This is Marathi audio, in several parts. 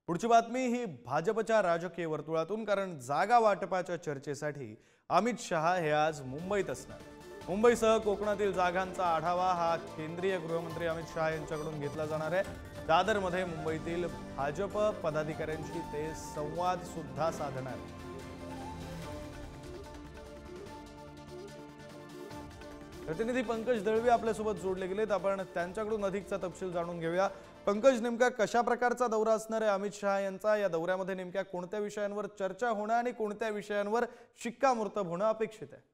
पुढची बातमी ही भाजपच्या राजकीय वर्तुळातून, कारण जागा वाटपाच्या चर्चेसाठी अमित शहा हे आज मुंबईत असणार। मुंबईसह कोकणातील जागांचा आढावा हा केंद्रीय गृहमंत्री अमित शहा यांच्याकडून घेतला जाणार आहे। दादरमध्ये मुंबईतील भाजप पदाधिकाऱ्यांशी ते संवाद सुद्धा साधणार आहेत। प्रतिनिधी पंकज दळवी आपल्यासोबत जोडले गेलेत, आपण त्यांच्याकडून अधिकचा तपशील जाणून घेऊया। पंकज, नेमका कशा प्रकारचा दौरा असणार आहे अमित शहा यांचा? या दौऱ्यामध्ये नेमक्या कोणत्या विषयांवर चर्चा होणार आणि कोणत्या विषयांवर शिक्कामोर्तब होणं अपेक्षित आहे?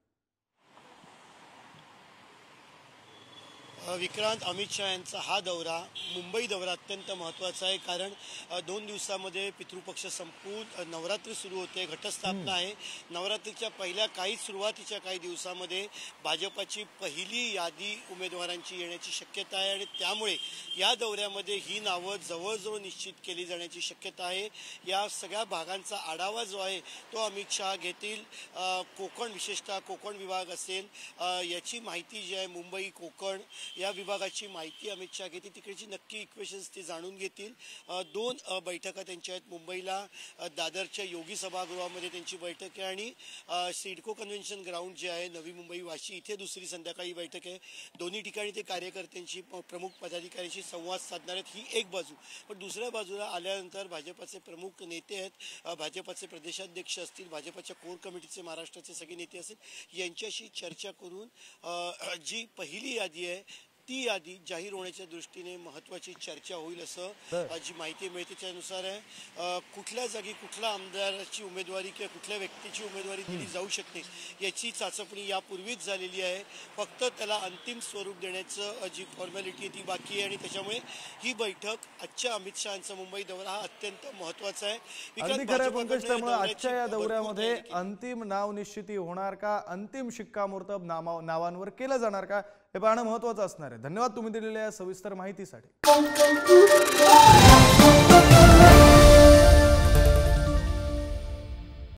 विक्रांत, अमित शहा यांचा हा दौरा, मुंबई दौरा अत्यंत महत्त्वाचा आहे, कारण 2 दिवसांमध्ये पितृपक्ष संपून नवरात्री सुरू होते, घटस्थापना आहे। नवरात्रीच्या पहिल्या सुरुवातीच्या काही दिवसांमध्ये भाजपाची पहिली यादी उमेदवारांची येण्याची शक्यता आहे आणि त्यामुळे या दौऱ्यामध्ये ही नावं जवळजवळ निश्चित केली जाण्याची शक्यता आहे। या सगळ्या भागांचा आढावा जो आहे तो अमित शहा घेतील। कोकण, विशेषतः कोकण विभाग असेल, याची माहिती जी आहे, मुंबई कोकण या विभागाची माहिती अमित शहा घेतील। तिकडची नक्की इक्वेशन्स ते जाणून घेतील। 2 बैठका त्यांच्या आहेत। मुंबईला दादरच्या योगी सभागृहामध्ये त्यांची बैठक आहे आणि सिडको कन्व्हेन्शन ग्राउंड जे आहे नवी मुंबई वाशी, इथे दुसरी संध्याकाळी बैठक आहे। दोन्ही ठिकाणी ते कार्यकर्त्यांशी, प्रमुख पदाधिकाऱ्यांशी संवाद साधणार आहेत, ही एक बाजू। पण दुसऱ्या बाजूला आल्यानंतर भाजपाचे प्रमुख नेते आहेत, भाजपाचे प्रदेशाध्यक्ष असतील, भाजपाच्या कोर कमिटीचे महाराष्ट्राचे सगळे नेते असतील, यांच्याशी चर्चा करून जी पहिली यादी आहे ती यादी जाहीर होण्याच्या दृष्टीने महत्त्वाची चर्चा होईल असं जी माहिती मिळते त्यानुसार आहे। कुठल्या जागी कुठल्या आमदाराची उमेदवारी किंवा कुठल्या व्यक्तीची उमेदवारी दिली जाऊ शकते याची चाचपणी यापूर्वीच झालेली आहे। फक्त त्याला अंतिम स्वरूप देण्याचं जी फॉर्मॅलिटी आहे ती बाकी आहे आणि त्याच्यामुळे ही बैठक, आजच्या अमित शहांचा मुंबई दौरा हा अत्यंत महत्त्वाचा आहे। पंकज, त्यामुळे आजच्या या दौऱ्यामध्ये अंतिम नाव निश्चिती होणार का, अंतिम शिक्कामोर्तब नावांवर केलं जाणार का, हे पाहणं महत्त्वाचं असणार आहे। धन्यवाद तुम्ही दिलेल्या सविस्तर माहितीसाठी।